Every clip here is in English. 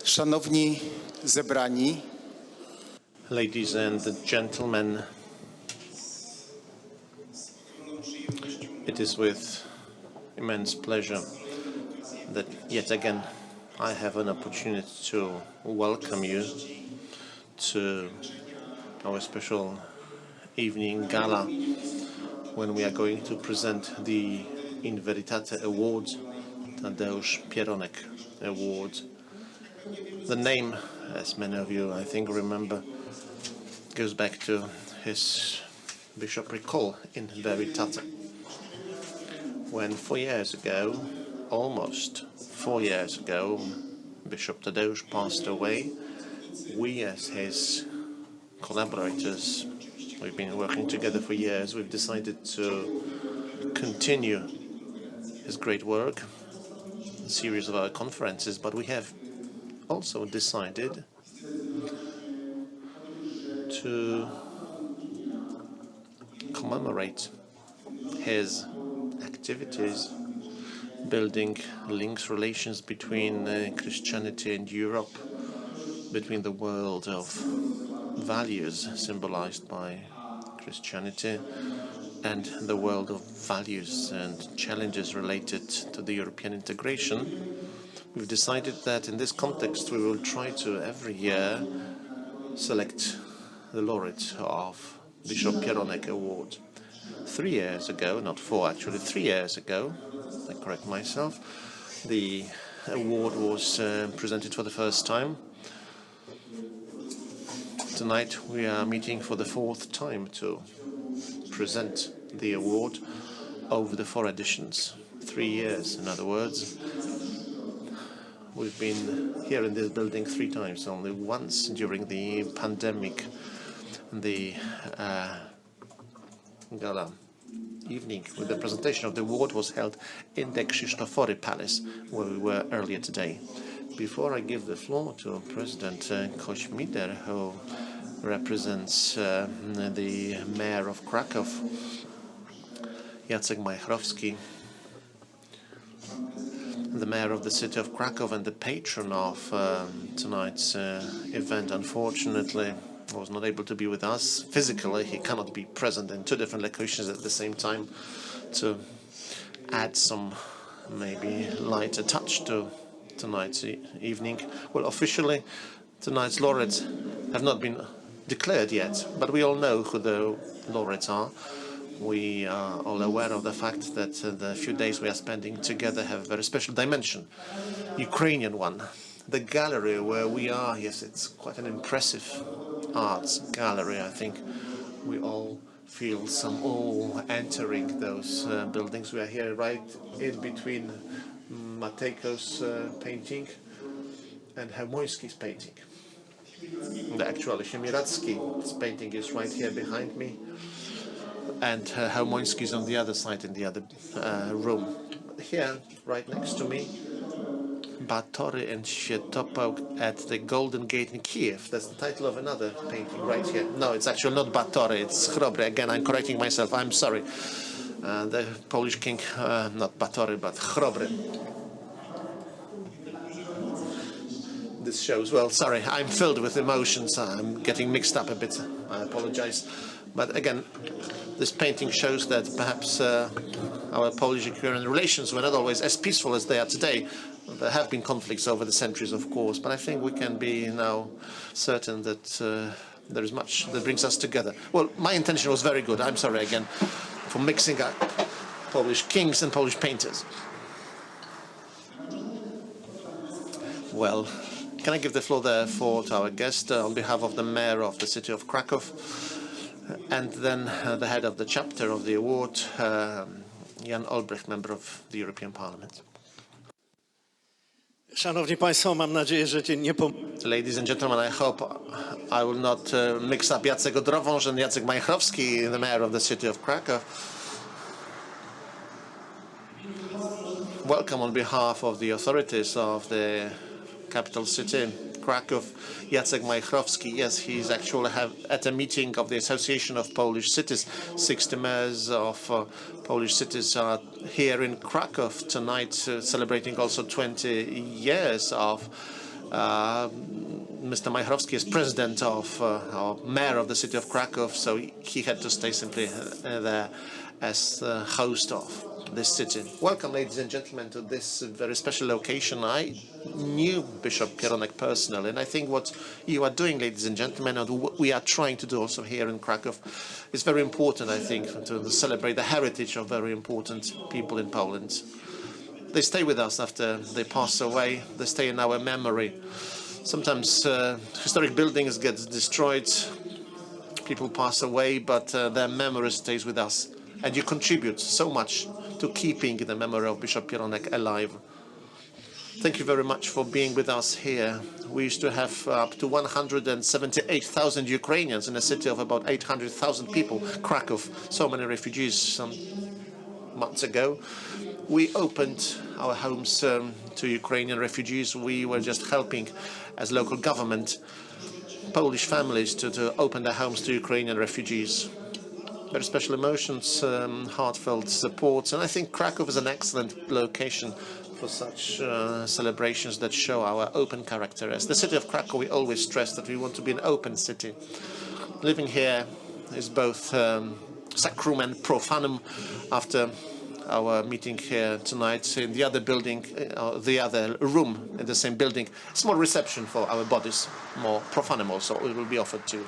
Szanowni zebrani, Ladies and gentlemen, it is with immense pleasure that yet again I have an opportunity to welcome you to our special evening gala when we are going to present the In VERITATE award, Tadeusz Pieronek award. The name, as many of you I think remember, goes back to his bishopric call in VERITATE. When 4 years ago, almost 4 years ago, Bishop Tadeusz passed away, we as his collaborators, we've been working together for years, we've decided to continue his great work, a series of our conferences, but we have also decided to commemorate his activities, building links, relations between Christianity and Europe, between the world of values symbolized by Christianity and the world of values and challenges related to the European integration. We've decided that in this context we will try to every year select the laureate of Bishop Pieronek Award. 3 years ago, not 4 actually, 3 years ago, I correct myself, the award was presented for the first time. Tonight we are meeting for the 4th time to present the award over the 4 editions. 3 years, in other words. We've been here in this building 3 times, only once during the pandemic. The gala evening with the presentation of the award was held in the Krzysztofory Palace, where we were earlier today. Before I give the floor to President Kośmider, who represents the mayor of Kraków, Jacek Majchrowski, the mayor of the city of Kraków and the patron of tonight's event, unfortunately was not able to be with us physically. He cannot be present in 2 different locations at the same time to add some maybe lighter touch to tonight's evening. Well, officially tonight's laureates have not been declared yet, but we all know who the laureates are. We are all aware of the fact that the few days we are spending together have a very special dimension, Ukrainian one. The gallery where we are, yes, it's quite an impressive arts gallery. I think we all feel some awe entering those buildings. We are here right in between Matejko's painting and Hermoński's painting. Actually, Siemiradzki's painting is right here behind me, and Hermoński's on the other side in the other room. Here, right next to me, Batory and Świętopełk at the Golden Gate in Kiev. That's the title of another painting right here. No, it's actually not Batory, it's Chrobry. Again, I'm correcting myself, I'm sorry. The Polish king, not Batory, but Chrobry. This shows, well, sorry, I'm filled with emotions. I'm getting mixed up a bit. I apologize. But again, this painting shows that perhaps our Polish-Ukrainian relations were not always as peaceful as they are today. There have been conflicts over the centuries, of course, but I think we can be now certain that there is much that brings us together. Well, my intention was very good. I'm sorry again for mixing up Polish kings and Polish painters. Well, can I give the floor therefore to our guest on behalf of the mayor of the city of Kraków, and then the head of the chapter of the award, Jan Olbrycht, member of the European Parliament. Szanowni Państwo, mam nadzieję, że nie Ladies and gentlemen, I hope I will not mix up Jacek Odrowąż and Jacek Majchrowski, the mayor of the city of Kraków. Welcome on behalf of the authorities of the capital city, Kraków, Jacek Majchrowski. Yes, he's actually at a meeting of the Association of Polish Cities. 60 mayors of Polish cities are here in Kraków tonight, celebrating also 20 years of Mr. Majchrowski is president of, our mayor of the city of Krakow, so he had to stay simply there as the host of this city. Welcome, ladies and gentlemen, to this very special location. I knew Bishop Pieronek personally, and I think what you are doing, ladies and gentlemen, and what we are trying to do also here in Krakow is very important, I think, to celebrate the heritage of very important people in Poland. They stay with us after they pass away. They stay in our memory. Sometimes historic buildings get destroyed, people pass away, but their memory stays with us. And you contribute so much to keeping the memory of Bishop Pieronek alive. Thank you very much for being with us here. We used to have up to 178,000 Ukrainians in a city of about 800,000 people, Krakow. So many refugees some months ago. We opened our homes to Ukrainian refugees. We were just helping, as local government, Polish families to open their homes to Ukrainian refugees. Very special emotions, heartfelt support, and I think Krakow is an excellent location for such celebrations that show our open character. As the city of Krakow, we always stress that we want to be an open city. Living here is both sacrum and profanum. After our meeting here tonight in the other building, the other room in the same building, small reception for our bodies, more profanum also, it will be offered to.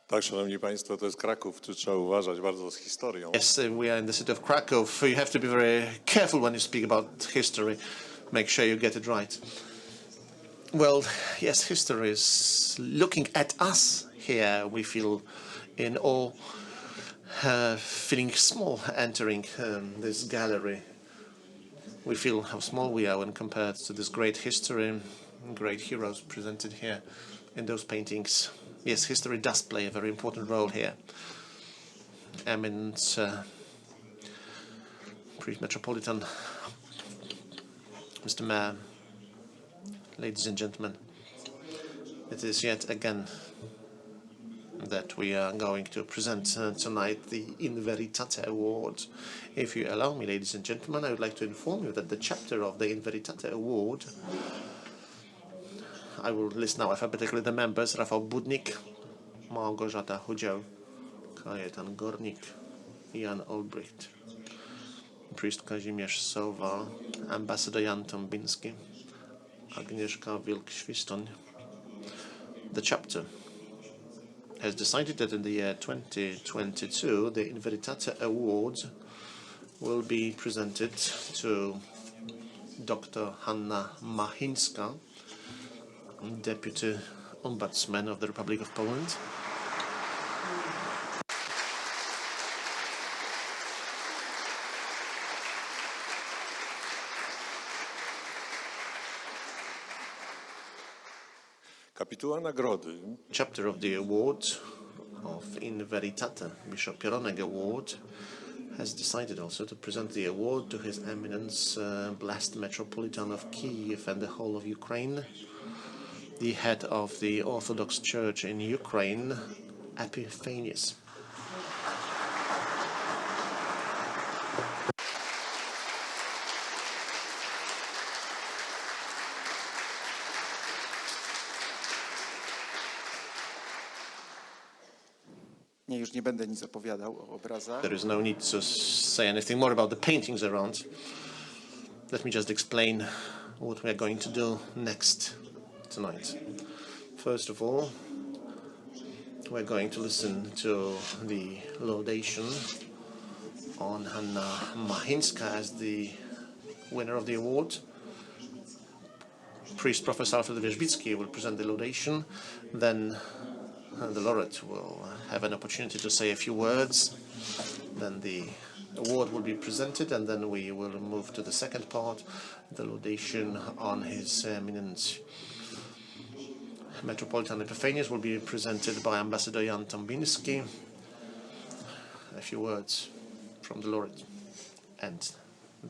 Tak, szanowni państwo, to jest Kraków, tu trzeba uważać bardzo z historią. Yes, we are in the city of Krakow. You have to be very careful when you speak about history. Make sure you get it right. Well, yes, history is looking at us here. We feel in awe, feeling small entering this gallery. We feel how small we are when compared to this great history, great heroes presented here in those paintings. Yes, history does play a very important role here. Eminent Priest Metropolitan, Mr. Mayor, ladies and gentlemen, it is yet again that we are going to present tonight the In Veritate Award. If you allow me, ladies and gentlemen, I would like to inform you that the chapter of the In Veritate Award, I will list now alphabetically the members: Rafał Budnik, Małgorzata Chudział, Kajetan Gornik, Jan Olbricht, Priest Kazimierz Sowa, Ambassador Jan Tombiński, Agnieszka Wilk-Świstoń. The chapter has decided that in the year 2022, the In Veritate Award will be presented to Dr. Hanna Machińska, Deputy Ombudsman of the Republic of Poland. Kapituła nagrody Chapter of the award of In Veritate, Bishop Pieronek Award, has decided also to present the award to His Eminence Blessed Metropolitan of Kyiv and the whole of Ukraine, the head of the Orthodox Church in Ukraine, Epiphanius. Nie, już nie będę nic opowiadał o obrazach. There is no need to say anything more about the paintings around. Let me just explain what we are going to do next tonight. First of all, we're going to listen to the laudation on Hanna Machińska as the winner of the award. Priest Professor Alfred Wierzbicki will present the laudation. Then the laureate will have an opportunity to say a few words. Then the award will be presented, and then we will move to the second part, the laudation on His Eminence Metropolitan Epiphanius will be presented by Ambassador Jan Tombiński. A few words from the laureate and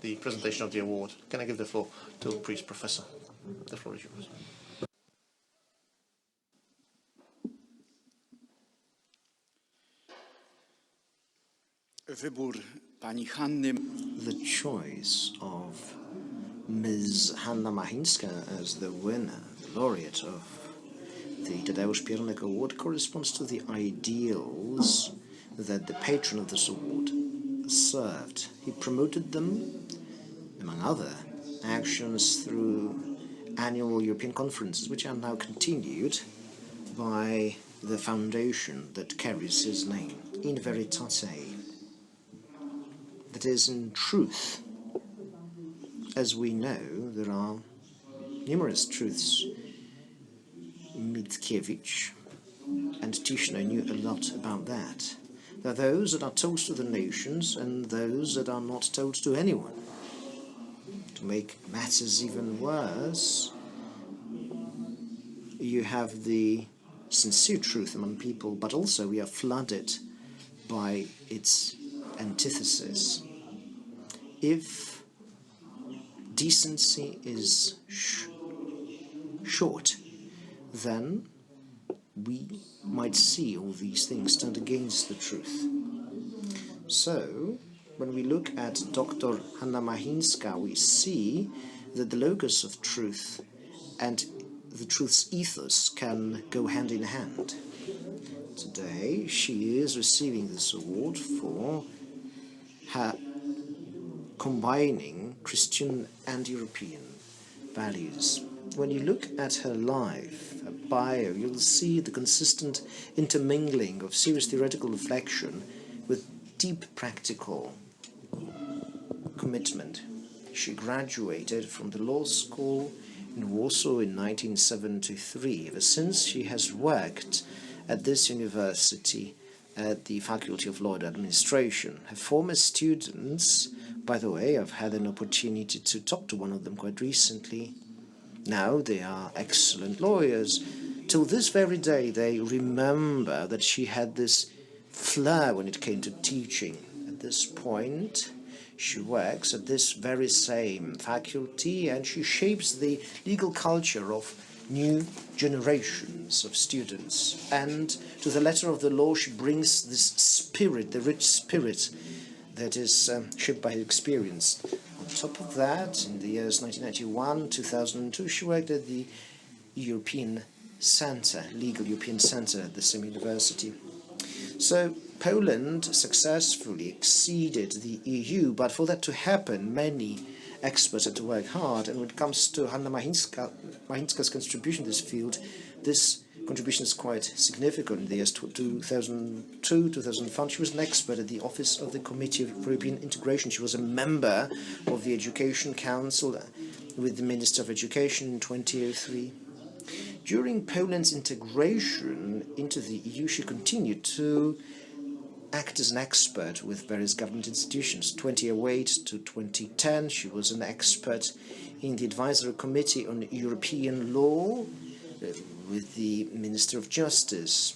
the presentation of the award. Can I give the floor to Priest Professor? The floor is yours. Wybór pani Hanny. The choice of Ms. Hanna Machińska as the winner, the laureate of the Tadeusz Pieronek Award corresponds to the ideals that the patron of this award served. He promoted them, among other actions, through annual European conferences, which are now continued by the foundation that carries his name, in VERITATE. That is, in truth. As we know, there are numerous truths. Mickiewicz and Tischner knew a lot about that. There are those that are told to the nations and those that are not told to anyone. To make matters even worse, you have the sincere truth among people, but also we are flooded by its antithesis. If decency is short, then we might see all these things turned against the truth. So, when we look at Dr. Hanna Machińska, we see that the locus of truth and the truth's ethos can go hand in hand. Today, she is receiving this award for her combining Christian and European values. When you look at her life, her bio, you'll see the consistent intermingling of serious theoretical reflection with deep practical commitment. She graduated from the law school in Warsaw in 1973. Ever since, she has worked at this university at the Faculty of Law and Administration. Her former students, by the way, I've had an opportunity to talk to one of them quite recently. Now they are excellent lawyers. Till this very day, they remember that she had this flair when it came to teaching. At this point, she works at this very same faculty and she shapes the legal culture of new generations of students. And to the letter of the law, she brings this spirit, the rich spirit that is shaped by her experience. On top of that, in the years 1991, 2002, she worked at the European Center, Legal European Center at the same university. So Poland successfully exceeded the EU, but for that to happen, many experts had to work hard. And when it comes to Hanna Machińska's contribution to this field, this contribution is quite significant. In the years 2002, 2005, she was an expert at the Office of the Committee for European Integration. She was a member of the Education Council with the Minister of Education in 2003. During Poland's integration into the EU, she continued to act as an expert with various government institutions. 2008 to 2010, she was an expert in the Advisory Committee on European Law with the Minister of Justice.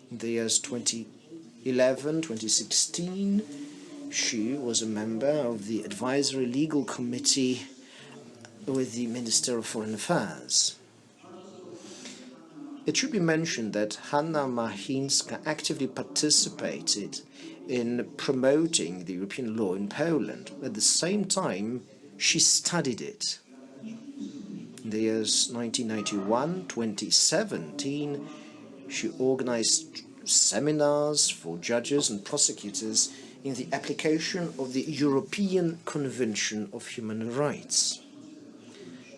In the years 2011, 2016, she was a member of the Advisory Legal Committee with the Minister of Foreign Affairs. It should be mentioned that Hanna Machińska actively participated in promoting the European law in Poland. At the same time, she studied it. In the years 1991, 2017, she organized seminars for judges and prosecutors in the application of the European Convention of Human Rights.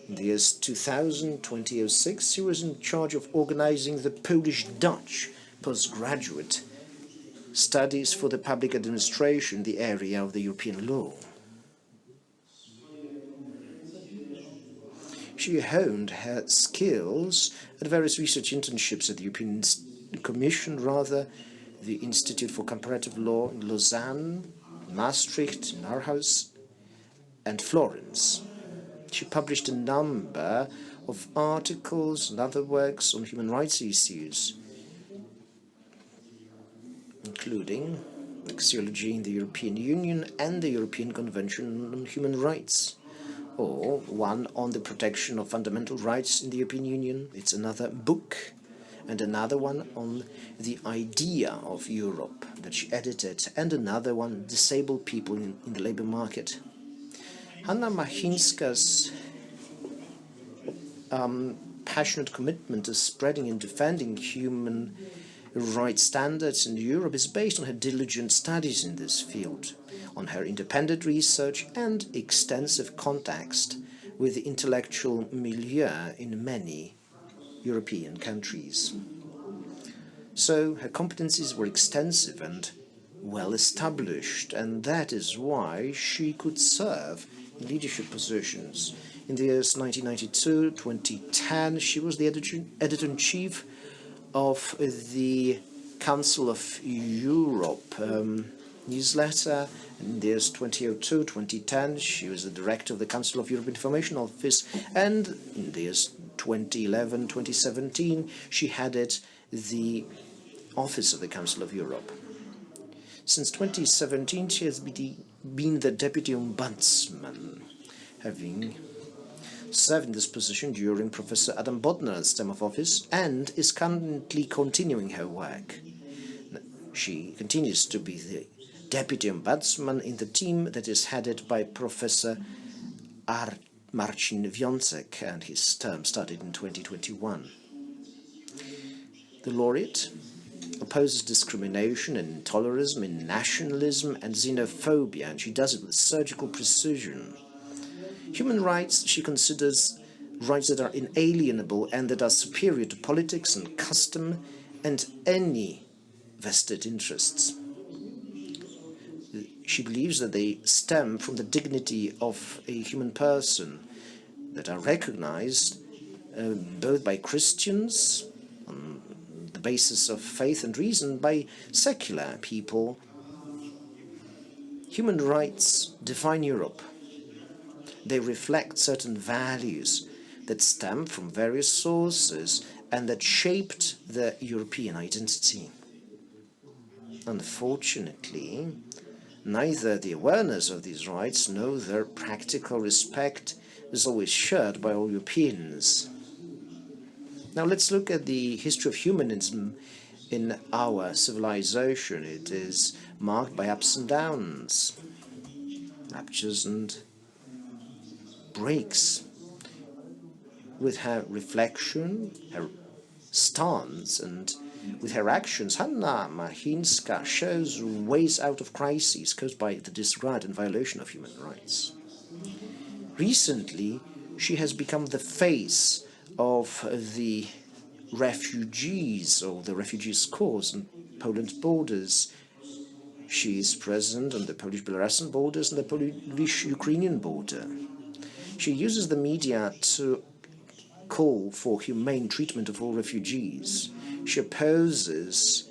In the years 2000, 2006, she was in charge of organizing the Polish-Dutch postgraduate studies for the public administration in the area of the European law. She honed her skills at various research internships at the European Commission, the Institute for Comparative Law in Lausanne, Maastricht, in Aarhus, and Florence. She published a number of articles and other works on human rights issues, including Axiology in the European Union and the European Convention on Human Rights, or one on the protection of fundamental rights in the European Union. It's another book. and another one on the idea of Europe that she edited, and another one, disabled people in the labor market. Hanna Machinska's passionate commitment to spreading and defending human rights standards in Europe is based on her diligent studies in this field, on her independent research and extensive contact with the intellectual milieu in many European countries. So her competencies were extensive and well established, and that is why she could serve in leadership positions. In the years 1992-2010, she was the editor-in-chief of the Council of Europe newsletter. In the years 2002-2010, she was the director of the Council of Europe Information Office, and in the years 2011-2017, she headed the Office of the Council of Europe. Since 2017, she has been the Deputy Ombudsman, having served in this position during Professor Adam Bodnar's term of office, and is currently continuing her work. She continues to be the Deputy Ombudsman in the team that is headed by Professor Marcin Wiącek, and his term started in 2021. The laureate opposes discrimination and intolerism, in nationalism and xenophobia, and she does it with surgical precision. Human rights, she considers rights that are inalienable and that are superior to politics and custom and any vested interests. She believes that they stem from the dignity of a human person, that are recognized both by Christians on the basis of faith and reason, by secular people. Human rights define Europe. They reflect certain values that stem from various sources and that shaped the European identity. Unfortunately, neither the awareness of these rights nor their practical respect is always shared by all Europeans. Now let's look at the history of humanism in our civilization. It is marked by ups and downs, ruptures and breaks. With her reflection, her stance, and with her actions, Hanna Machinska shows ways out of crises caused by the disregard and violation of human rights. Recently, she has become the face of the refugees, or the refugees' cause on Poland's borders. She is present on the Polish-Belarusian borders and the Polish-Ukrainian border. She uses the media to call for humane treatment of all refugees. She opposes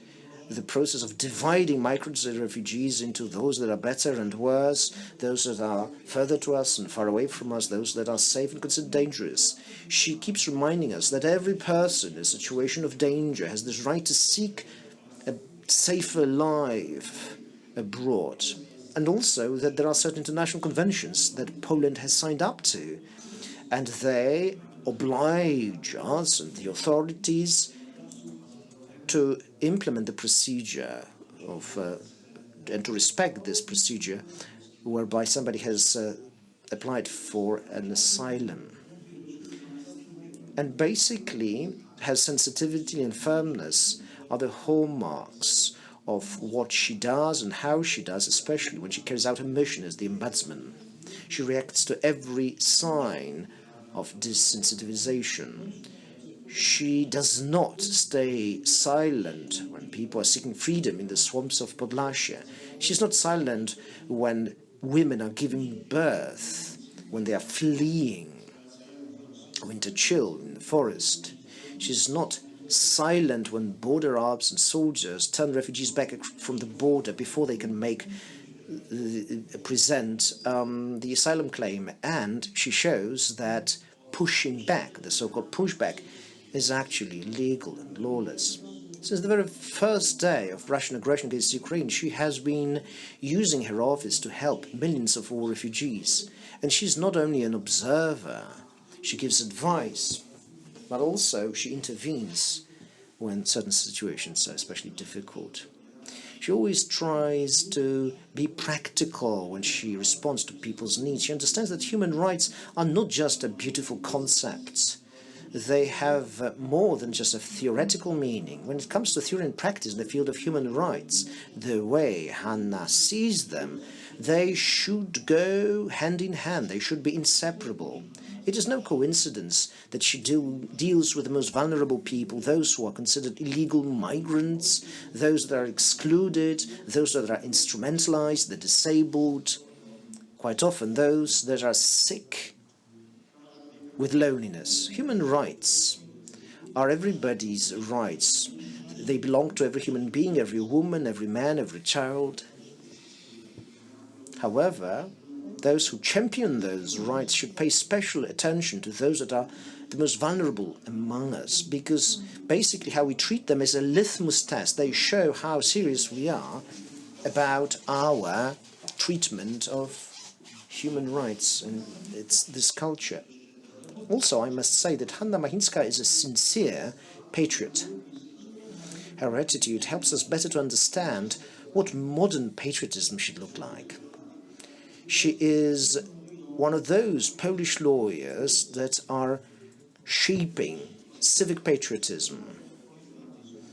the process of dividing migrants and refugees into those that are better and worse, those that are further to us and far away from us, those that are safe and considered dangerous. She keeps reminding us that every person in a situation of danger has this right to seek a safer life abroad, and also that there are certain international conventions that Poland has signed up to, and they oblige us and the authorities to implement the procedure of and to respect this procedure whereby somebody has applied for an asylum. And basically, her sensitivity and firmness are the hallmarks of what she does and how she does, especially when she carries out her mission as the ombudsman. She reacts to every sign of desensitization. She does not stay silent when people are seeking freedom in the swamps of Podlasia. She's not silent when women are giving birth, when they are fleeing winter chill in the forest. She's not silent when border Arabs and soldiers turn refugees back from the border before they can present the asylum claim. And she shows that pushing back, the so-called pushback, is actually legal and lawless. Since the very first day of Russian aggression against Ukraine, she has been using her office to help millions of war refugees. And she's not only an observer, she gives advice, but also she intervenes when certain situations are especially difficult. She always tries to be practical when she responds to people's needs. She understands that human rights are not just a beautiful concept. They have more than just a theoretical meaning. When it comes to theory and practice in the field of human rights, the way Hannah sees them, they should go hand in hand. They should be inseparable. It is no coincidence that she deals with the most vulnerable people, those who are considered illegal migrants, those that are excluded, those that are instrumentalized, the disabled, quite often those that are sick with loneliness. Human rights are everybody's rights. They belong to every human being, every woman, every man, every child. However, those who champion those rights should pay special attention to those that are the most vulnerable among us, because basically how we treat them is a litmus test. They show how serious we are about our treatment of human rights and this culture. Also, I must say that Hanna Machińska is a sincere patriot. Her attitude helps us better to understand what modern patriotism should look like. She is one of those Polish lawyers that are shaping civic patriotism.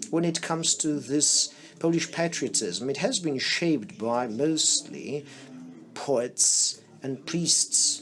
When it comes to this Polish patriotism, it has been shaped by mostly poets and priests.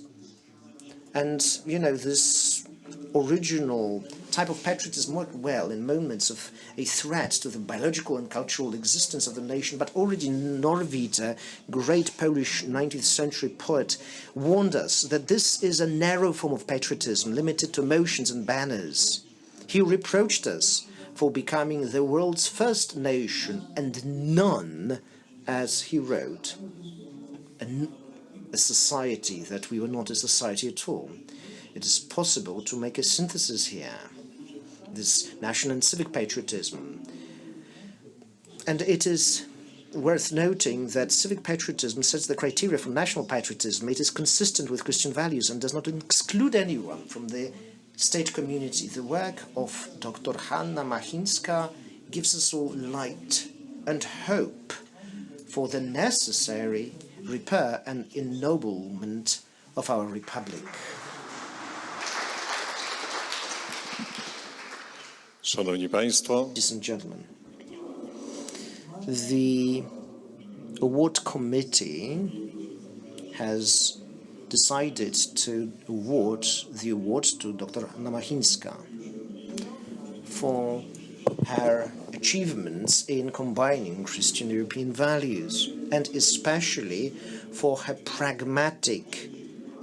And, this original type of patriotism worked well in moments of a threat to the biological and cultural existence of the nation, but already Norwid, great Polish 19th century poet, warned us that this is a narrow form of patriotism, limited to emotions and banners. He reproached us for becoming the world's first nation, and none, as he wrote, a society that we were not a society at all. It is possible to make a synthesis here, this national and civic patriotism. And it is worth noting that civic patriotism sets the criteria for national patriotism. It is consistent with Christian values and does not exclude anyone from the state community. The work of Dr. Hanna Machińska gives us all light and hope for the necessary repair and ennoblement of our republic. Szanowni Państwo, Ladies and gentlemen, the award committee has decided to award the award to Dr. Hanna Machińska for her achievements in combining Christian European values, and especially for her pragmatic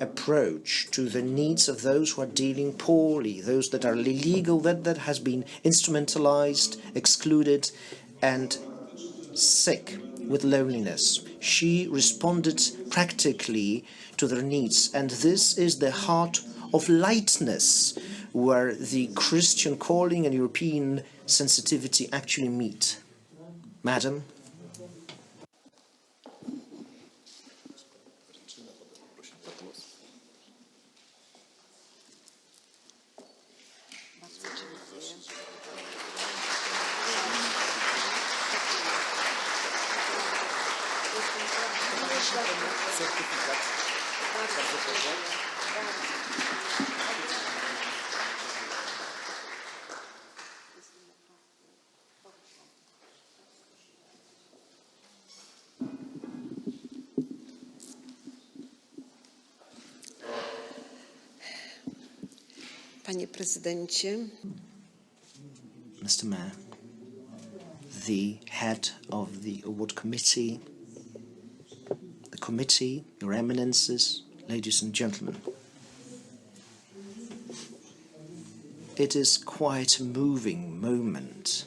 approach to the needs of those who are dealing poorly, those that are illegal, that has been instrumentalized, excluded, and sick with loneliness. She responded practically to their needs, and this is the heart of lightness, where the Christian calling and European sensitivity actually meet. Madam. Panie prezydencie, Mr. Mayor, the head of the award committee, the committee, your eminences, ladies and gentlemen. It is quite a moving moment.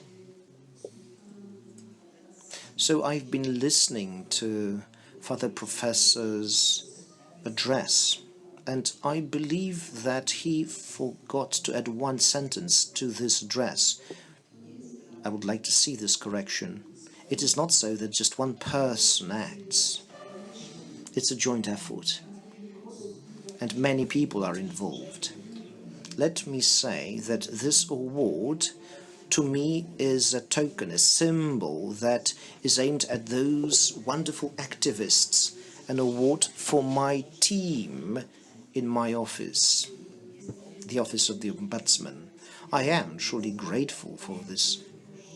So I've been listening to Father Professor's address, and I believe that he forgot to add one sentence to this address. I would like to see this correction. It is not so that just one person acts. It's a joint effort, and many people are involved. Let me say that this award to me is a token, a symbol that is aimed at those wonderful activists, an award for my team in my office, the Office of the Ombudsman. I am truly grateful for this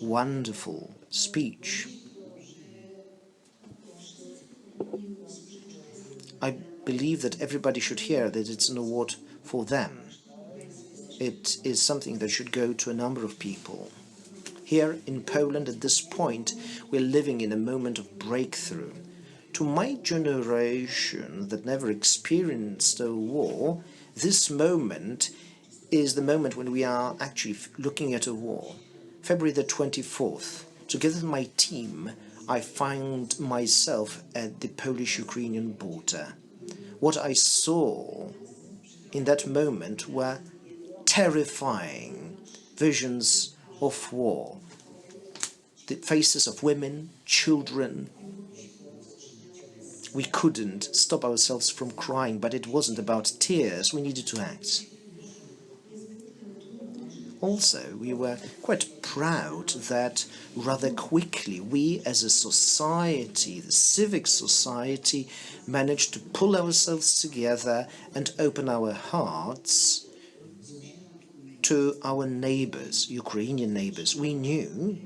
wonderful speech. I believe that everybody should hear that it's an award for them. It is something that should go to a number of people. Here in Poland at this point, we're living in a moment of breakthrough. To my generation that never experienced a war, this moment is the moment when we are actually looking at a war. February the 24th, together with my team, I found myself at the Polish-Ukrainian border. What I saw in that moment were terrifying visions of war. The faces of women, children. We couldn't stop ourselves from crying, but it wasn't about tears. We needed to act. Also, we were quite proud that rather quickly we as a society, the civic society, managed to pull ourselves together and open our hearts to our neighbors, Ukrainian neighbors. We knew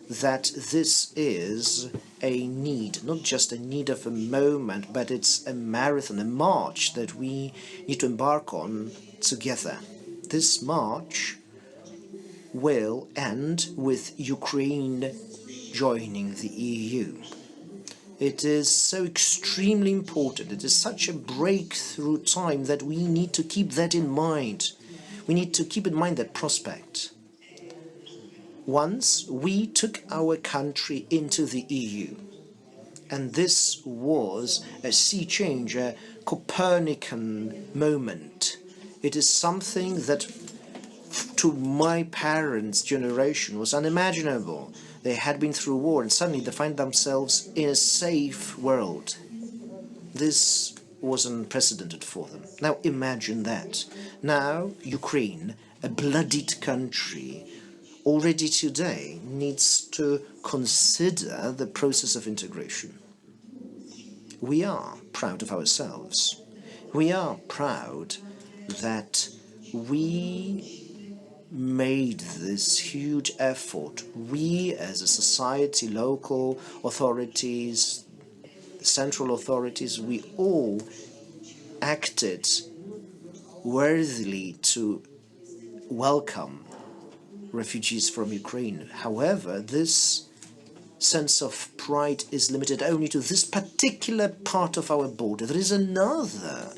that this is a need, not just a need of a moment, but it's a marathon, a march that we need to embark on together. This march will end with Ukraine joining the EU. It is so extremely important. It is such a breakthrough time that we need to keep that in mind. We need to keep in mind that prospect. Once we took our country into the EU, and this was a sea change, a Copernican moment. It is something that to my parents' generation was unimaginable. They had been through war and suddenly they find themselves in a safe world. This was unprecedented for them. Now imagine that. Now Ukraine, a bloodied country, already today needs to consider the process of integration. We are proud of ourselves. We are proud that we made this huge effort. We as a society, local authorities, central authorities, we all acted worthily to welcome refugees from Ukraine. However, this sense of pride is limited only to this particular part of our border. There is another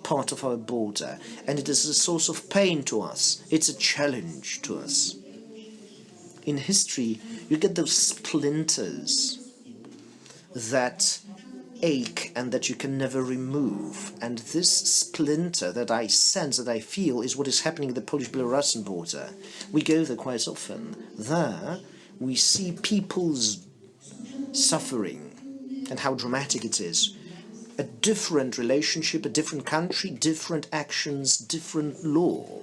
part of our border, and it is a source of pain to us. It's a challenge to us. In history, you get those splinters that ache and that you can never remove. And this splinter that I sense, that I feel, is what is happening at the Polish-Belarusian border. We go there quite often. There, we see people's suffering and how dramatic it is. A different relationship, a different country, different actions, different law.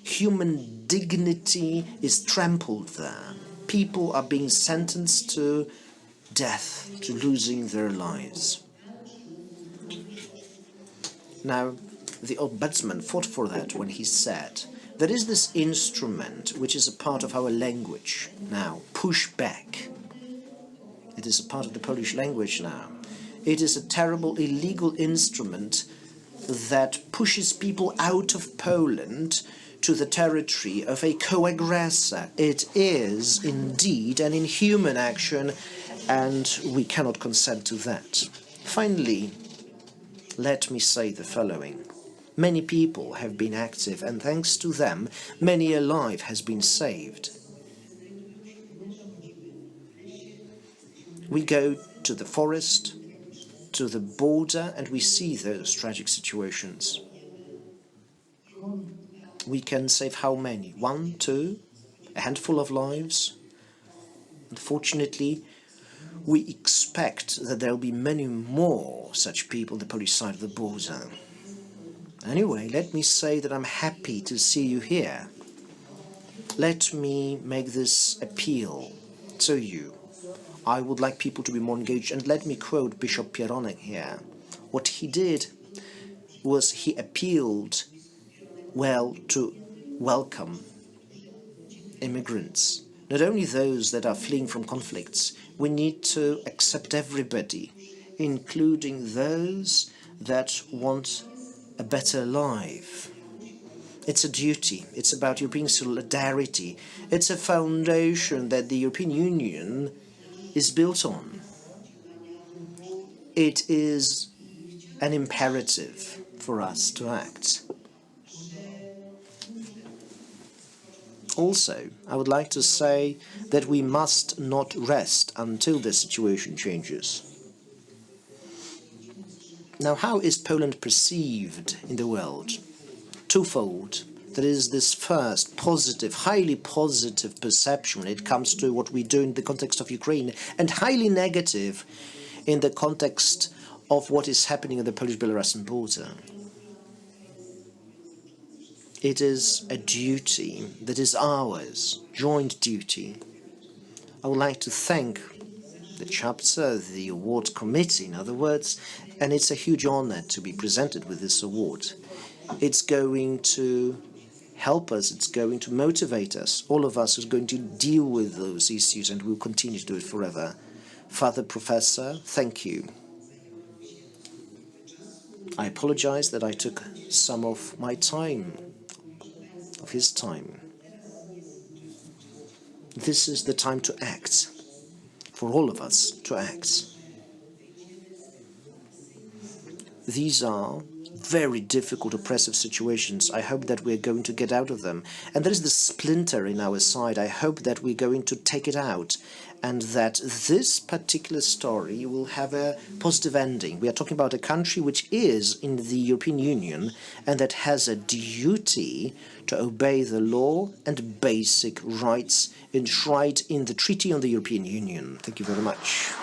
Human dignity is trampled there. People are being sentenced to death, to losing their lives. Now, the Ombudsman fought for that when he said, there is this instrument which is a part of our language now, push back. It is a part of the Polish language now. It is a terrible, illegal instrument that pushes people out of Poland to the territory of a co-aggressor. It is indeed an inhuman action, and we cannot consent to that. Finally, let me say the following. Many people have been active, and thanks to them, many a life has been saved. We go to the forest, to the border, and we see those tragic situations. We can save how many? 1, 2, a handful of lives? Unfortunately, we expect that there will be many more such people on the Polish side of the border. Anyway, let me say that I'm happy to see you here. let me make this appeal to you. I would like people to be more engaged, and let me quote Bishop Pieronek here. What he did was he appealed, well, to welcome immigrants, not only those that are fleeing from conflicts. We need to accept everybody, including those that want a better life. It's a duty. It's about European solidarity. It's a foundation that the European Union is built on. It is an imperative for us to act. Also, I would like to say that we must not rest until the situation changes. Now, how is Poland perceived in the world? Twofold. There is this first positive, highly positive perception when it comes to what we do in the context of Ukraine, and highly negative in the context of what is happening at the Polish-Belarusian border. It is a duty that is ours, joint duty. I would like to thank the chapter, the award committee, in other words, and it's a huge honor to be presented with this award. It's going to help us, it's going to motivate us. All of us are going to deal with those issues, and we'll continue to do it forever. Father Professor, thank you. I apologize that I took some of my time, of his time. This is the time to act, for all of us to act. These are very difficult, oppressive situations. I hope that we're going to get out of them. And there is the splinter in our side. I hope that we're going to take it out, and that this particular story will have a positive ending. We are talking about a country which is in the European Union and that has a duty to obey the law and basic rights enshrined in the Treaty on the European Union. Thank you very much.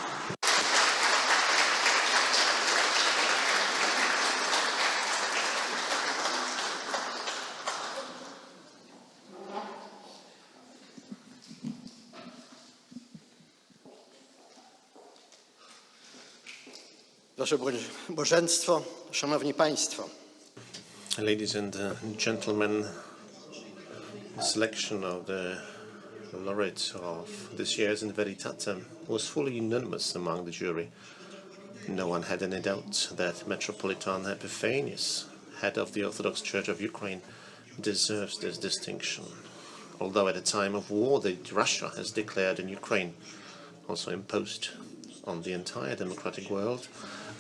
Wasze Bożeństwo, Szanowni Państwo. Ladies and gentlemen, the selection of the laureate of this year's in VERITATE was fully unanimous among the jury. No one had any doubt that Metropolitan Epiphanius, head of the Orthodox Church of Ukraine, deserves this distinction. Although at a time of war that Russia has declared in Ukraine, also imposed on the entire democratic world,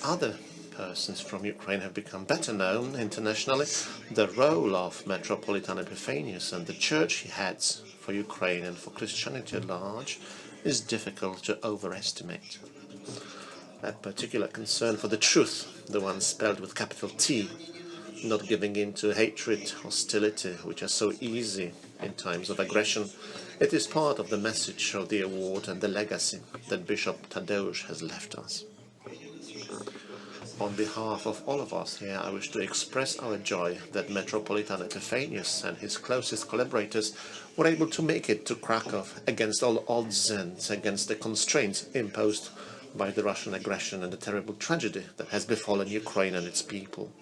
other persons from Ukraine have become better known internationally. The role of Metropolitan Epiphanius and the church he heads for Ukraine and for Christianity at large is difficult to overestimate. A particular concern for the truth, the one spelled with capital T, not giving in to hatred, hostility, which are so easy in times of aggression. It is part of the message of the award and the legacy that Bishop Tadeusz has left us. On behalf of all of us here, I wish to express our joy that Metropolitan Epiphanius and his closest collaborators were able to make it to Krakow against all odds and against the constraints imposed by the Russian aggression and the terrible tragedy that has befallen Ukraine and its people.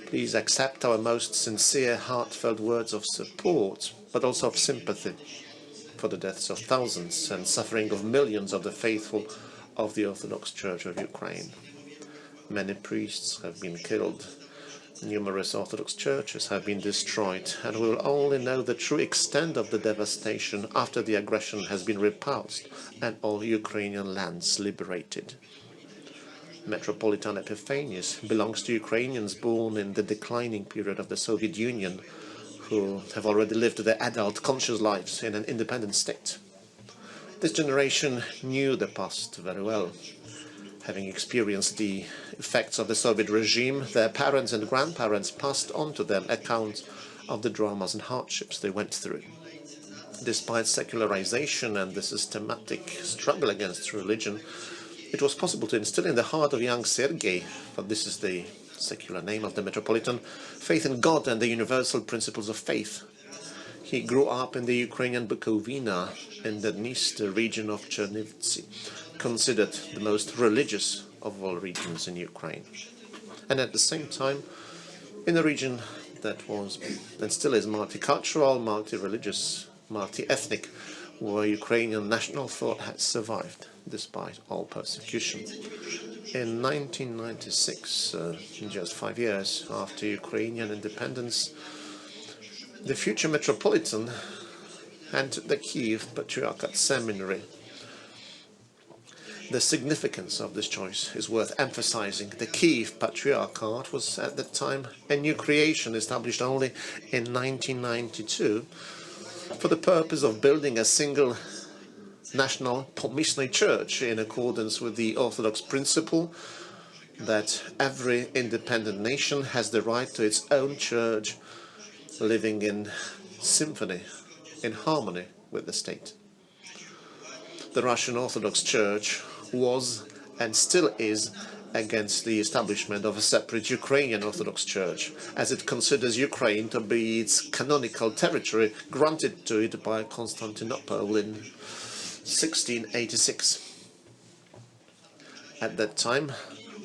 Please accept our most sincere, heartfelt words of support, but also of sympathy for the deaths of thousands and suffering of millions of the faithful of the Orthodox Church of Ukraine. Many priests have been killed, numerous Orthodox churches have been destroyed, and we will only know the true extent of the devastation after the aggression has been repulsed and all Ukrainian lands liberated. Metropolitan Epiphanius belongs to Ukrainians born in the declining period of the Soviet Union, who have already lived their adult, conscious lives in an independent state. This generation knew the past very well. Having experienced the effects of the Soviet regime, their parents and grandparents passed on to them accounts of the dramas and hardships they went through. Despite secularization and the systematic struggle against religion, it was possible to instill in the heart of young Sergei, for this is the secular name of the Metropolitan, faith in God and the universal principles of faith. He grew up in the Ukrainian Bukovina in the Dniester region of Chernivtsi, considered the most religious of all regions in Ukraine. And at the same time, in a region that was and still is multicultural, multi-religious, multi-ethnic, where Ukrainian national thought had survived despite all persecution. In 1996, just 5 years after Ukrainian independence, the future metropolitan entered the Kiev Patriarchate Seminary. The significance of this choice is worth emphasizing. The Kiev Patriarchate was at that time a new creation established only in 1992 for the purpose of building a single national pomyślny church in accordance with the Orthodox principle that every independent nation has the right to its own church, living in symphony, in harmony with the state. The Russian Orthodox Church was and still is against the establishment of a separate Ukrainian Orthodox Church, as it considers Ukraine to be its canonical territory granted to it by Constantinople in 1686. At that time,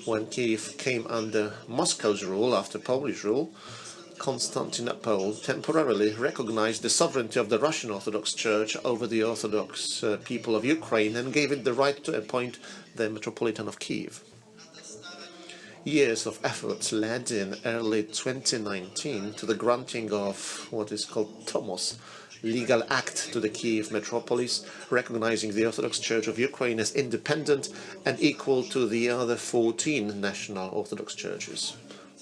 when Kiev came under Moscow's rule after Polish rule, Constantinople temporarily recognized the sovereignty of the Russian Orthodox Church over the Orthodox people of Ukraine and gave it the right to appoint the Metropolitan of Kiev. Years of efforts led in early 2019 to the granting of what is called Tomos, legal act to the Kiev metropolis, recognizing the Orthodox Church of Ukraine as independent and equal to the other 14 national Orthodox churches.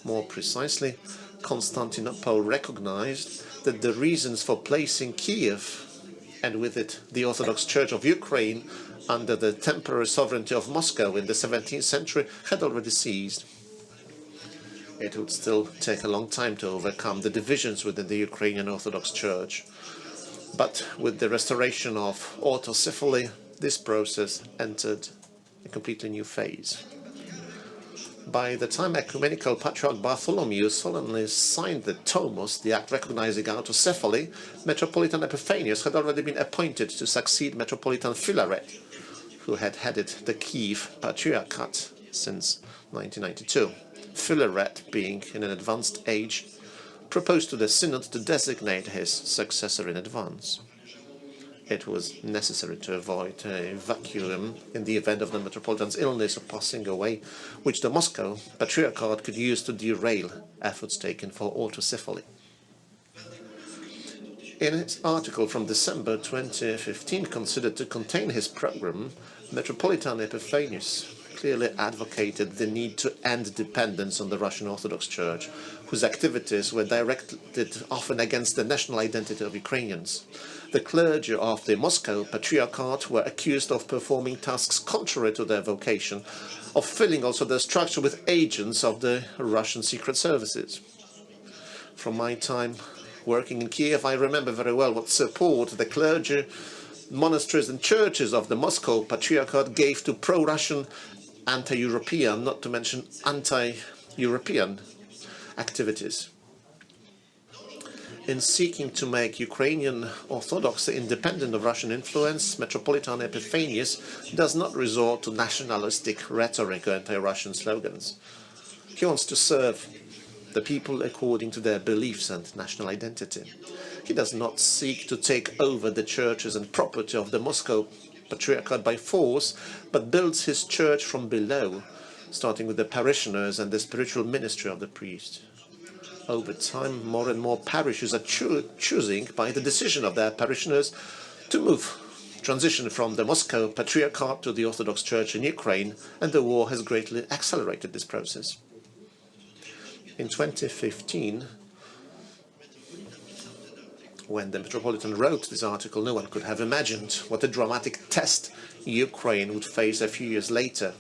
More precisely, Constantinople recognized that the reasons for placing Kiev, and with it the Orthodox Church of Ukraine, under the temporary sovereignty of Moscow in the 17th century had already ceased. It would still take a long time to overcome the divisions within the Ukrainian Orthodox Church. But with the restoration of autocephaly, this process entered a completely new phase. By the time Ecumenical Patriarch Bartholomew solemnly signed the Tomos, the act recognizing autocephaly, Metropolitan Epiphanius had already been appointed to succeed Metropolitan Philaret, who had headed the Kiev Patriarchate since 1992. Philaret, being in an advanced age, proposed to the Synod to designate his successor in advance. It was necessary to avoid a vacuum in the event of the Metropolitan's illness or passing away, which the Moscow Patriarchate could use to derail efforts taken for autocephaly. In its article from December 2015, considered to contain his program, Metropolitan Epiphanius clearly advocated the need to end dependence on the Russian Orthodox Church, whose activities were directed often against the national identity of Ukrainians. The clergy of the Moscow Patriarchate were accused of performing tasks contrary to their vocation, of filling also their structure with agents of the Russian secret services. From my time working in Kiev, I remember very well what support the clergy, monasteries and churches of the Moscow Patriarchate gave to pro-Russian, anti-European, not to mention anti-European activities. In seeking to make Ukrainian Orthodoxy independent of Russian influence, Metropolitan Epiphanius does not resort to nationalistic rhetoric or anti-Russian slogans. He wants to serve the people according to their beliefs and national identity. He does not seek to take over the churches and property of the Moscow Patriarchate by force, but builds his church from below, starting with the parishioners and the spiritual ministry of the priest. Over time, more and more parishes are choosing, by the decision of their parishioners, to transition from the Moscow Patriarchate to the Orthodox Church in Ukraine, and the war has greatly accelerated this process. In 2015, when the Metropolitan wrote this article, no one could have imagined what a dramatic test Ukraine would face a few years later,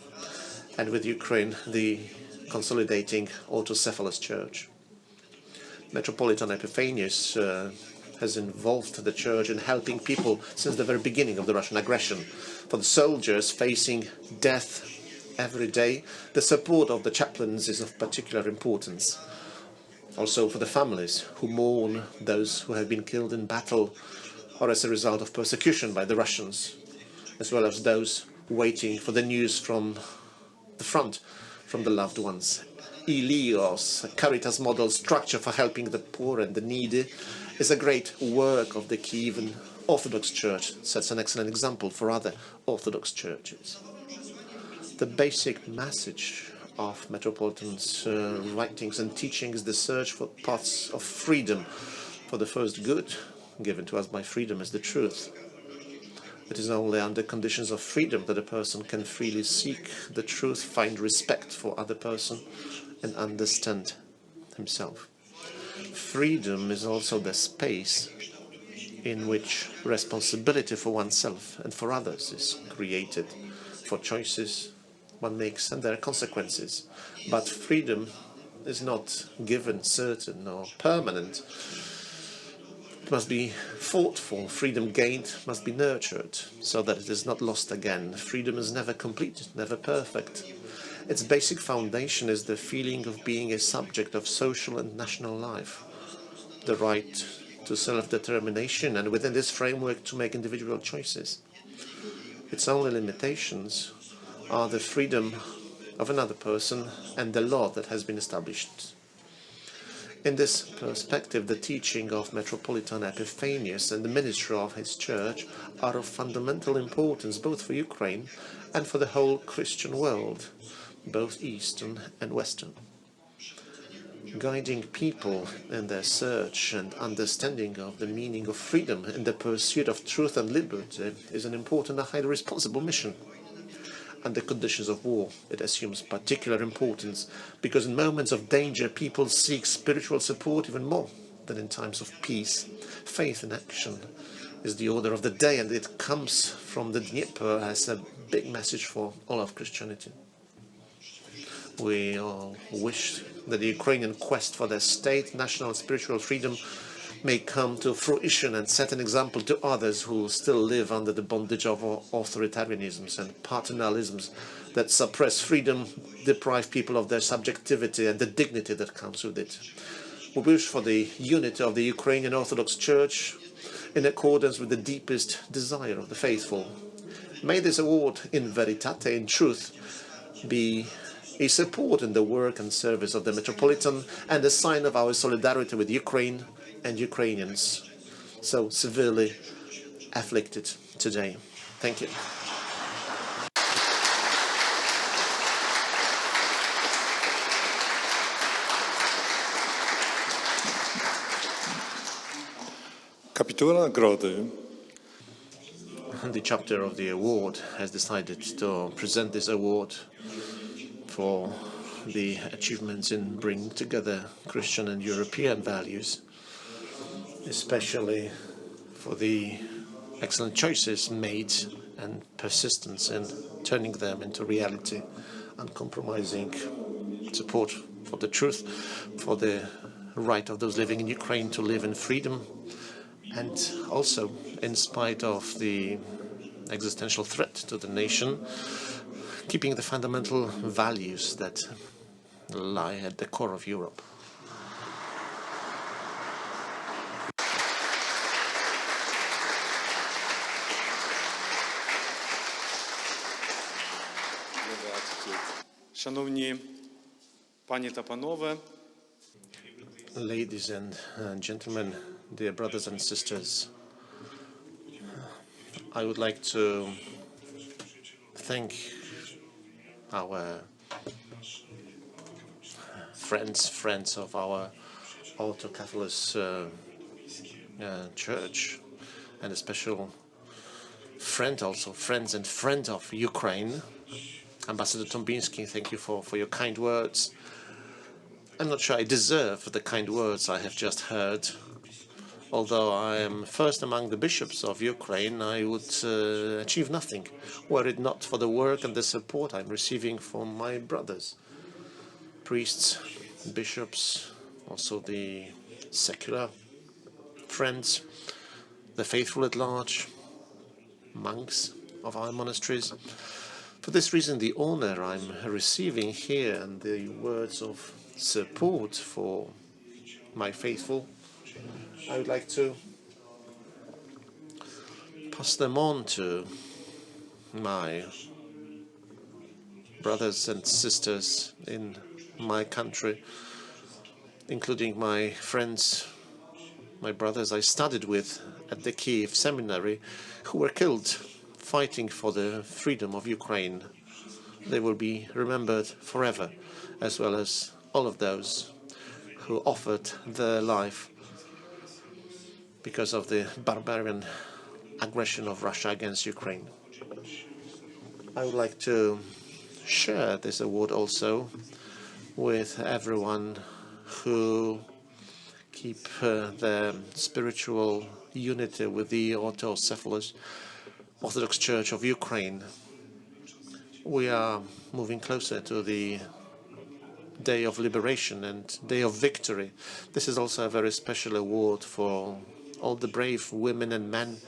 and with Ukraine, the consolidating autocephalous church. Metropolitan Epiphanius has involved the church in helping people since the very beginning of the Russian aggression. For the soldiers facing death every day, the support of the chaplains is of particular importance. Also for the families who mourn those who have been killed in battle or as a result of persecution by the Russians, as well as those waiting for the news from the front, from the loved ones. Ilios, a Caritas model structure for helping the poor and the needy, is a great work of the Kievan Orthodox Church. Sets an excellent example for other Orthodox churches. The basic message of Metropolitan's writings and teaching is the search for paths of freedom, for the first good given to us by freedom is the truth. It is only under conditions of freedom that a person can freely seek the truth, find respect for other person, and understand himself. Freedom is also the space in which responsibility for oneself and for others is created, for choices one makes and their consequences. But freedom is not given, certain, or permanent. It must be fought for. Freedom gained must be nurtured so that it is not lost again. Freedom is never complete, never perfect. Its basic foundation is the feeling of being a subject of social and national life, the right to self-determination, and within this framework to make individual choices. Its only limitations are the freedom of another person and the law that has been established. In this perspective, the teaching of Metropolitan Epiphanius and the ministry of his church are of fundamental importance both for Ukraine and for the whole Christian world, both Eastern and Western. Guiding people in their search and understanding of the meaning of freedom in the pursuit of truth and liberty is an important and highly responsible mission. Under conditions of war, it assumes particular importance because in moments of danger, people seek spiritual support even more than in times of peace. Faith in action is the order of the day, and it comes from the Dnieper as a big message for all of Christianity. We all wish that the Ukrainian quest for their state, national and spiritual freedom may come to fruition and set an example to others who still live under the bondage of authoritarianisms and paternalisms that suppress freedom, deprive people of their subjectivity and the dignity that comes with it. We wish for the unity of the Ukrainian Orthodox Church in accordance with the deepest desire of the faithful. May this award in VERITATE, in truth, be a support in the work and service of the Metropolitan and a sign of our solidarity with Ukraine and Ukrainians so severely afflicted today. Thank you. Kapituła nagrody The chapter of the award has decided to present this award for the achievements in bringing together Christian and European values, especially for the excellent choices made and persistence in turning them into reality, uncompromising support for the truth, for the right of those living in Ukraine to live in freedom, and also, in spite of the existential threat to the nation, keeping the fundamental values that lie at the core of Europe. Шановні пані та панове, Ladies and gentlemen, dear brothers and sisters, I would like to thank our friends of our Alto-Catholic Church, and a special friend also, friends and friend of Ukraine, Ambassador Tombiński. Thank you for your kind words. I'm not sure I deserve the kind words I have just heard. Although I am first among the bishops of Ukraine, I would achieve nothing were it not for the work and the support I'm receiving from my brothers, priests, bishops, also the secular friends, the faithful at large, monks of our monasteries. For this reason, the honor I'm receiving here and the words of support for my faithful. I would like to pass them on to my brothers and sisters in my country, including my friends, my brothers I studied with at the Kiev seminary, who were killed fighting for the freedom of Ukraine. They will be remembered forever, as well as all of those who offered their life because of the barbarian aggression of Russia against Ukraine. I would like to share this award also with everyone who keep their spiritual unity with the Autocephalous Orthodox Church of Ukraine. We are moving closer to the day of liberation and day of victory. This is also a very special award for all the brave women and men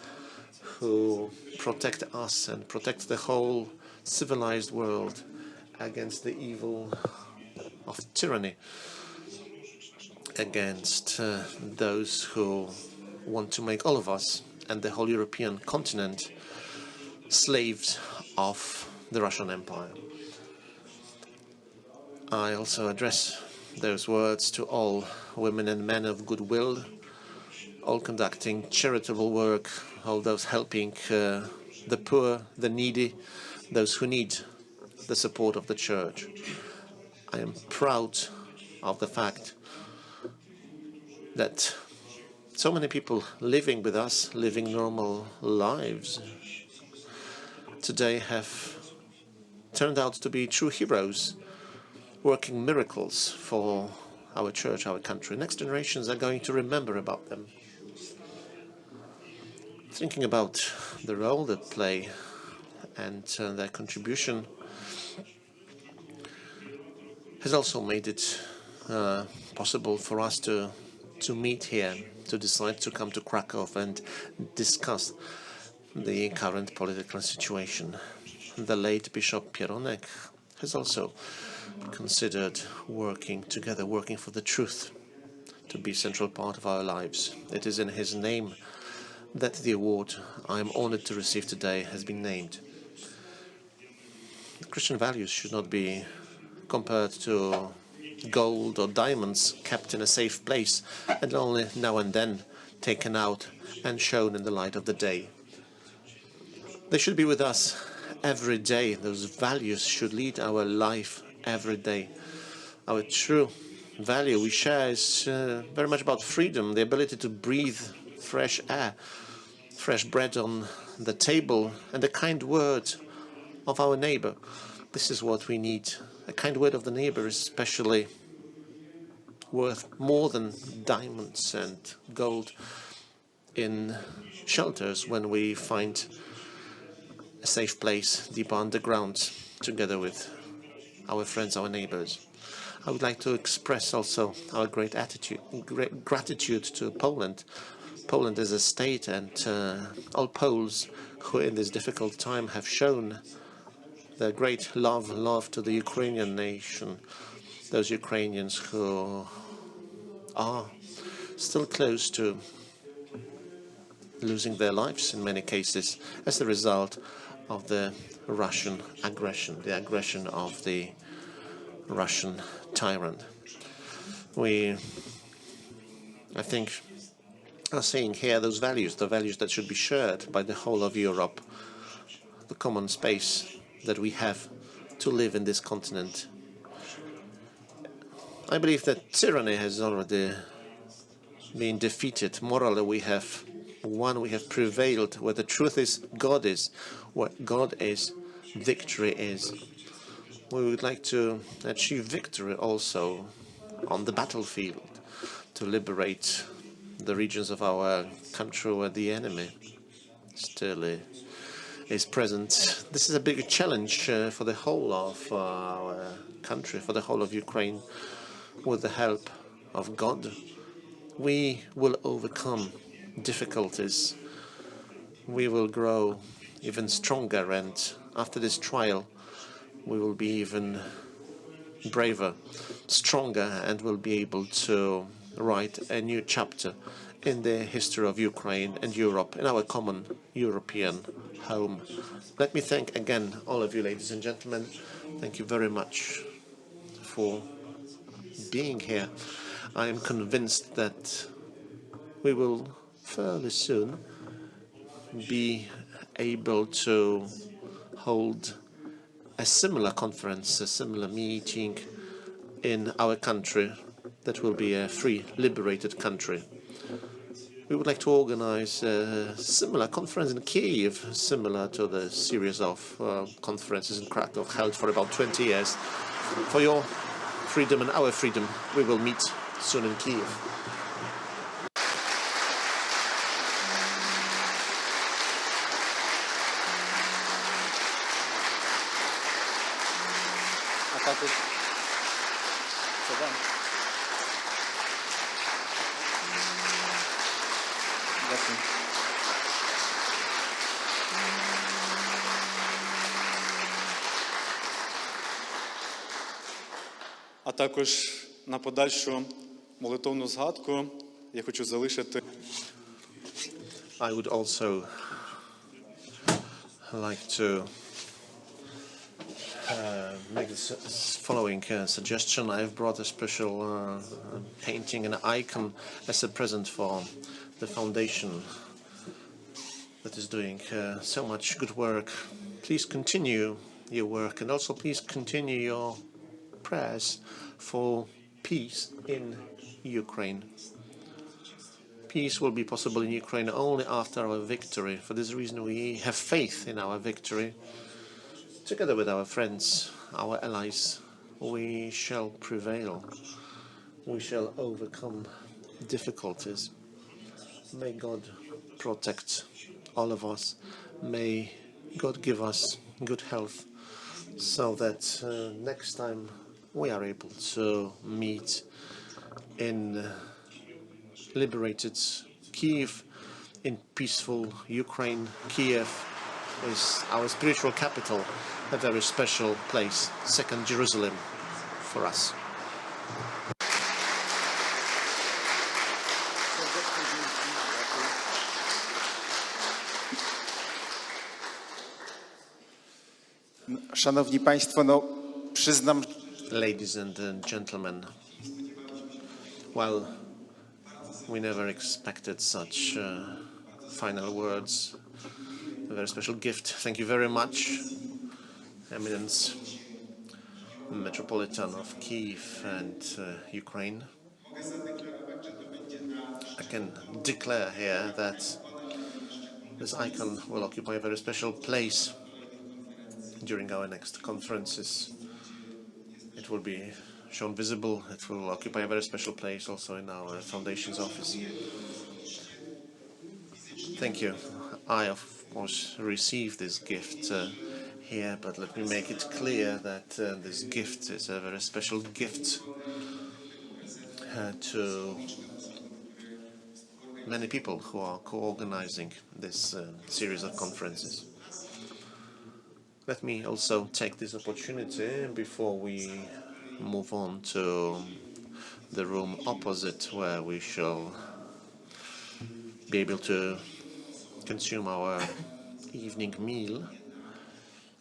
who protect us and protect the whole civilized world against the evil of tyranny, against those who want to make all of us and the whole European continent slaves of the Russian Empire. I also address those words to all women and men of goodwill, all conducting charitable work, all those helping the poor, the needy, those who need the support of the Church. I am proud of the fact that so many people living with us, living normal lives, today have turned out to be true heroes, working miracles for our church, our country. Next generations are going to remember about them. Thinking about the role they play and their contribution has also made it possible for us to meet here, to decide to come to Krakow and discuss the current political situation. The late Bishop Pieronek has also considered working together, working for the truth to be a central part of our lives. It is in his name that the award I am honored to receive today has been named. Christian values should not be compared to gold or diamonds kept in a safe place and only now and then taken out and shown in the light of the day. They should be with us every day. Those values should lead our life every day. Our true value we share is very much about freedom, the ability to breathe fresh air, fresh bread on the table, and the kind word of our neighbor. This is what we need. A kind word of the neighbor is especially worth more than diamonds and gold in shelters when we find a safe place deep underground together with our friends, our neighbors. I would like to express also our great gratitude to Poland. Poland is a state, and all Poles who in this difficult time have shown their great love to the Ukrainian nation, those Ukrainians who are still close to losing their lives in many cases as a result of the Russian aggression, the aggression of the Russian tyrant. We, I think, are seeing here those values, the values that should be shared by the whole of Europe, the common space that we have to live in this continent. I believe that tyranny has already been defeated. Morally, we have won, we have prevailed. Where the truth is, God is. Where God is, victory is. We would like to achieve victory also on the battlefield, to liberate the regions of our country where the enemy still is present. This is a big challenge for the whole of our country, for the whole of Ukraine. With the help of God, we will overcome difficulties. We will grow even stronger, and after this trial, we will be even braver, stronger, and will be able to write a new chapter in the history of Ukraine and Europe, in our common European home. Let me thank again all of you, ladies and gentlemen. Thank you very much for being here. I am convinced that we will fairly soon be able to hold a similar conference, a similar meeting in our country that will be a free, liberated country. We would like to organize a similar conference in Kyiv, similar to the series of conferences in Krakow held for about 20 years. For your freedom and our freedom, we will meet soon in Kyiv. А також на подальшу молитовну згадку я хочу залишити. I would also like to make the following suggestion. I have brought a special painting, an icon, as a present for the foundation that is doing so much good work. Please continue your work, and also please continue your prayers for peace in Ukraine. Peace will be possible in Ukraine only after our victory. For this reason, we have faith in our victory. Together with our friends, our allies, we shall prevail. We shall overcome difficulties. May God protect all of us. May God give us good health so that next time we are able to meet in liberated Kyiv, in peaceful Ukraine. Kiev is our spiritual capital, a very special place, second Jerusalem for us. Szanowni Państwo, no przyznam. Ladies and gentlemen, well, we never expected such final words. A very special gift. Thank you very much, Eminence, Metropolitan of Kyiv and Ukraine. I can declare here that this icon will occupy a very special place during our next conferences. It will be shown visible. It will occupy a very special place also in our foundation's office. Thank you. I, of course, received this gift here, but let me make it clear that this gift is a very special gift to many people who are co-organizing this series of conferences. Let me also take this opportunity before we move on to the room opposite, where we shall be able to consume our evening meal.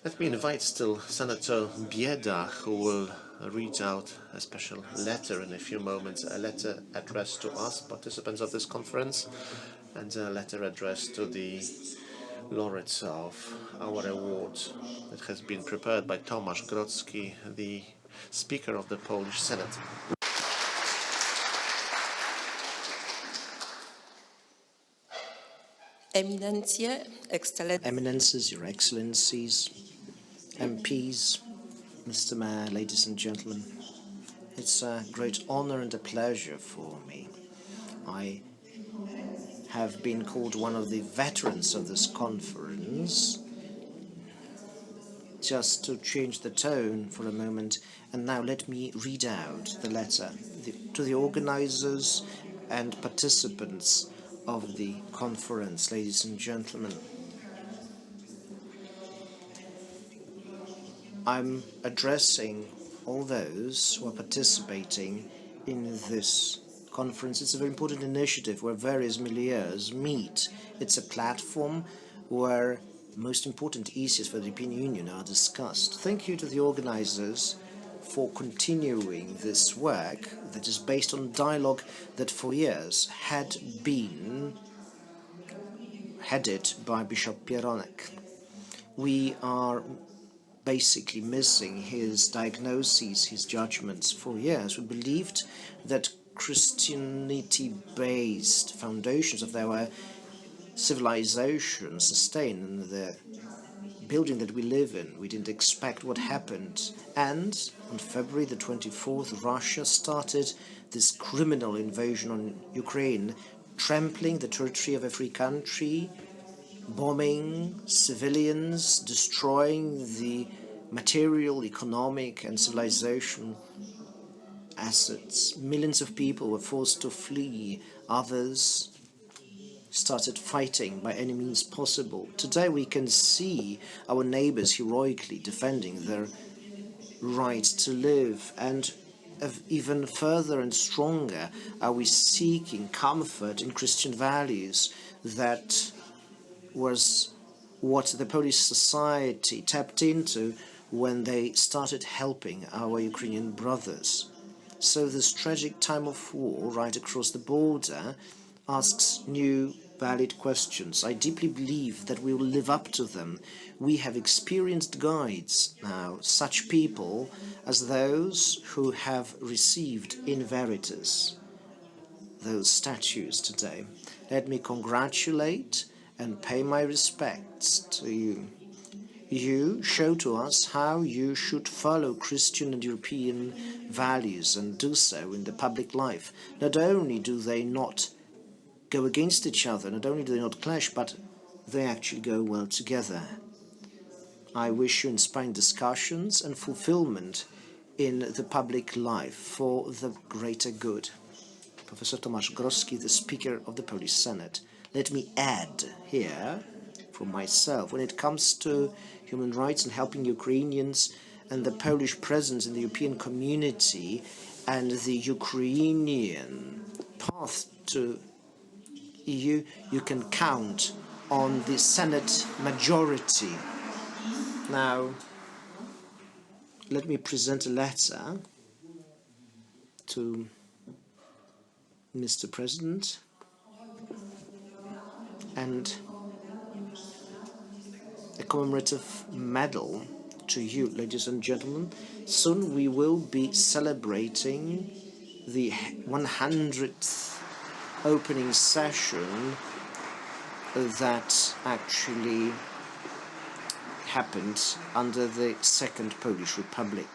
Let me invite still Senator Bieda, who will read out a special letter in a few moments, a letter addressed to us, participants of this conference, and a letter addressed to the laureates of our award that has been prepared by Tomasz Grodzki, the Speaker of the Polish Senate. Eminencje, Ekscelencje. Eminences, Your Excellencies, MPs, Mr. Mayor, ladies and gentlemen, it's a great honor and a pleasure for me. I have been called one of the veterans of this conference. Just to change the tone for a moment, and now let me read out the letter to the organizers and participants of the conference, ladies and gentlemen. I'm addressing all those who are participating in this conference. It's a very important initiative where various milieus meet. It's a platform where most important issues for the European Union are discussed. Thank you to the organizers for continuing this work that is based on dialogue that for years had been headed by Bishop Pieronek. We are basically missing his diagnoses, his judgments for years. We believed that Christianity-based foundations of our civilization sustain in the building that we live in. We didn't expect what happened. And on February the 24th, Russia started this criminal invasion on Ukraine, trampling the territory of a free country, bombing civilians, destroying the material, economic, and civilization assets. Millions of people were forced to flee. Others started fighting by any means possible. Today we can see our neighbors heroically defending their right to live, and even further and stronger are we seeking comfort in Christian values. That was what the Polish society tapped into when they started helping our Ukrainian brothers. So this tragic time of war right across the border asks new valid questions. I deeply believe that we will live up to them. We have experienced guides now, such people as those who have received in veritas those statues today. Let me congratulate and pay my respects to you. You show to us how you should follow Christian and European values and do so in the public life. Not only do they not go against each other, not only do they not clash, but they actually go well together. I wish you inspiring discussions and fulfillment in the public life for the greater good. Professor Tomasz Groski, the Speaker of the Polish Senate. Let me add here, from myself, when it comes to human rights and helping Ukrainians and the Polish presence in the European community and the Ukrainian path to EU, you can count on the Senate majority. Now, let me present a letter to Mr. President and a commemorative medal to you, ladies and gentlemen. Soon we will be celebrating the 100th opening session that actually happened under the Second Polish Republic.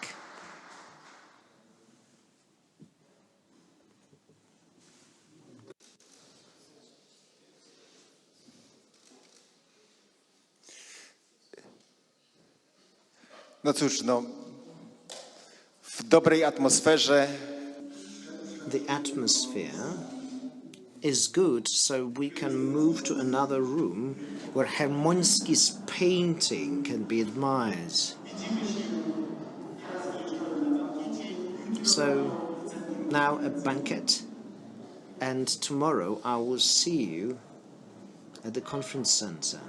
No cóż, w dobrej atmosferze. The atmosphere is good, so we can move to another room where Hermoński's painting can be admired. So now a banquet, and tomorrow I will see you at the conference center.